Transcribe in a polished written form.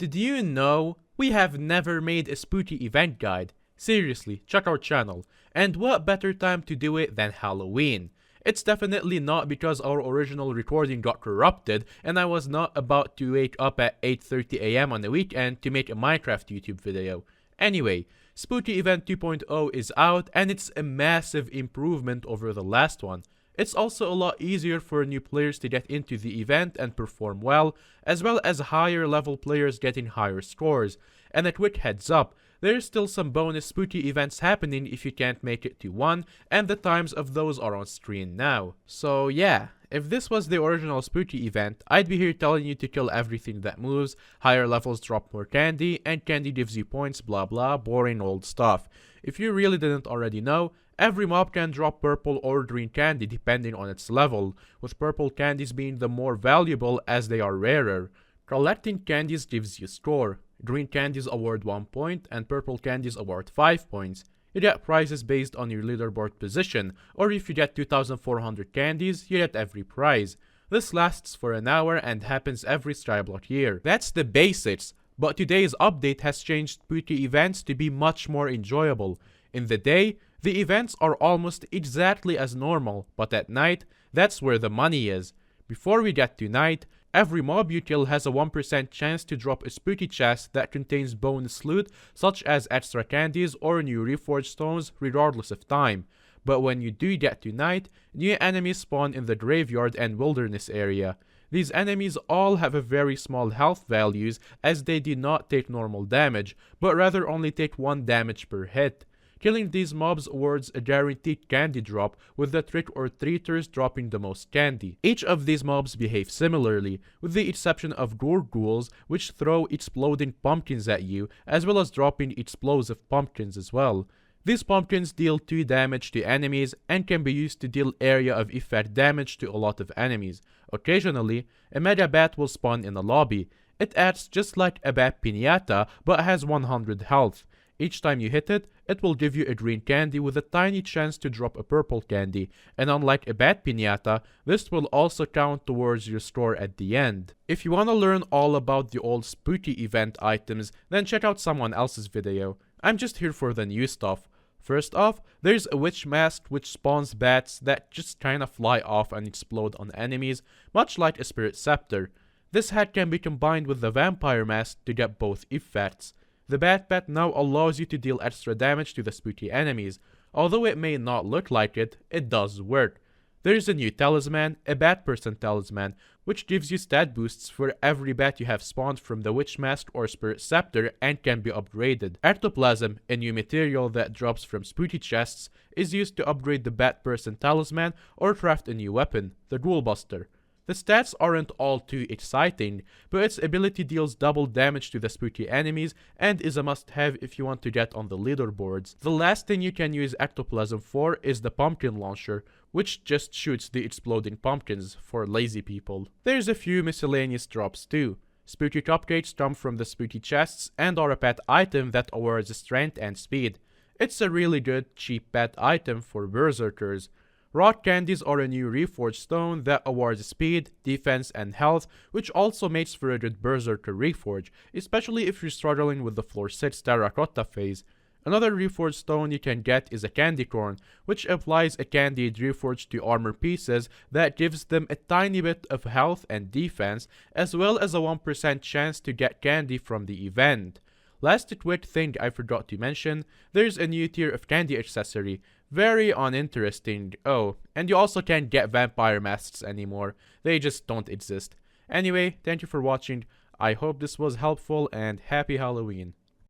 Did you know we have never made a spooky event guide? Seriously, check our channel. And what better time to do it than Halloween? It's definitely not because our original recording got corrupted and I was not about to wake up at 8:30 AM on the weekend to make a Minecraft YouTube video. Anyway, Spooky Event 2.0 is out and it's a massive improvement over the last one. It's also a lot easier for new players to get into the event and perform well as higher level players getting higher scores. And a quick heads up, there's still some bonus spooky events happening if you can't make it to one, and the times of those are on screen now. So yeah, if this was the original spooky event, I'd be here telling you to kill everything that moves, higher levels drop more candy, and candy gives you points, blah blah, boring old stuff. If you really didn't already know, every mob can drop purple or green candy depending on its level, with purple candies being the more valuable as they are rarer. Collecting candies gives you score. Green candies award 1 point and purple candies award 5 points. You get prizes based on your leaderboard position, or if you get 2400 candies, you get every prize. This lasts for an hour and happens every Skyblock year. That's the basics, but today's update has changed spooky events to be much more enjoyable. In the day, the events are almost exactly as normal, but at night, that's where the money is. Before we get to night, every mob you kill has a 1% chance to drop a spooky chest that contains bonus loot such as extra candies or new reforged stones regardless of time. But when you do get to night, new enemies spawn in the graveyard and wilderness area. These enemies all have a very small health values as they do not take normal damage, but rather only take 1 damage per hit. Killing these mobs awards a guaranteed candy drop, with the trick or treaters dropping the most candy. Each of these mobs behave similarly, with the exception of ghouls, which throw exploding pumpkins at you, as well as dropping explosive pumpkins as well. These pumpkins deal 2 damage to enemies and can be used to deal area of effect damage to a lot of enemies. Occasionally, a mega bat will spawn in a lobby. It acts just like a bat piñata but has 100 health. Each time you hit it, it will give you a green candy with a tiny chance to drop a purple candy, and unlike a bat piñata, this will also count towards your score at the end. If you wanna learn all about the old spooky event items, then check out someone else's video. I'm just here for the new stuff. First off, there's a witch mask which spawns bats that just kinda fly off and explode on enemies, much like a spirit scepter. This hat can be combined with the vampire mask to get both effects. The Bat now allows you to deal extra damage to the spooky enemies. Although it may not look like it, it does work. There's a new Talisman, a Bat Person Talisman, which gives you stat boosts for every bat you have spawned from the Witch Mask or Spirit Scepter and can be upgraded. Ectoplasm, a new material that drops from spooky chests, is used to upgrade the Bat Person Talisman or craft a new weapon, the Ghoul Buster. The stats aren't all too exciting, but its ability deals double damage to the spooky enemies and is a must-have if you want to get on the leaderboards. The last thing you can use Ectoplasm for is the Pumpkin Launcher, which just shoots the exploding pumpkins for lazy people. There's a few miscellaneous drops too. Spooky cupcakes come from the spooky chests and are a pet item that awards strength and speed. It's a really good, cheap pet item for berserkers. Rock candies are a new reforged stone that awards speed, defense, and health, which also makes for a good berserker reforge, especially if you're struggling with the floor 6 terracotta phase. Another reforged stone you can get is a candy corn, which applies a candied reforge to armor pieces that gives them a tiny bit of health and defense, as well as a 1% chance to get candy from the event. Last quick thing I forgot to mention, there's a new tier of candy accessory. Very uninteresting. Oh, and you also can't get vampire masks anymore. They just don't exist. Anyway, thank you for watching. I hope this was helpful and happy Halloween.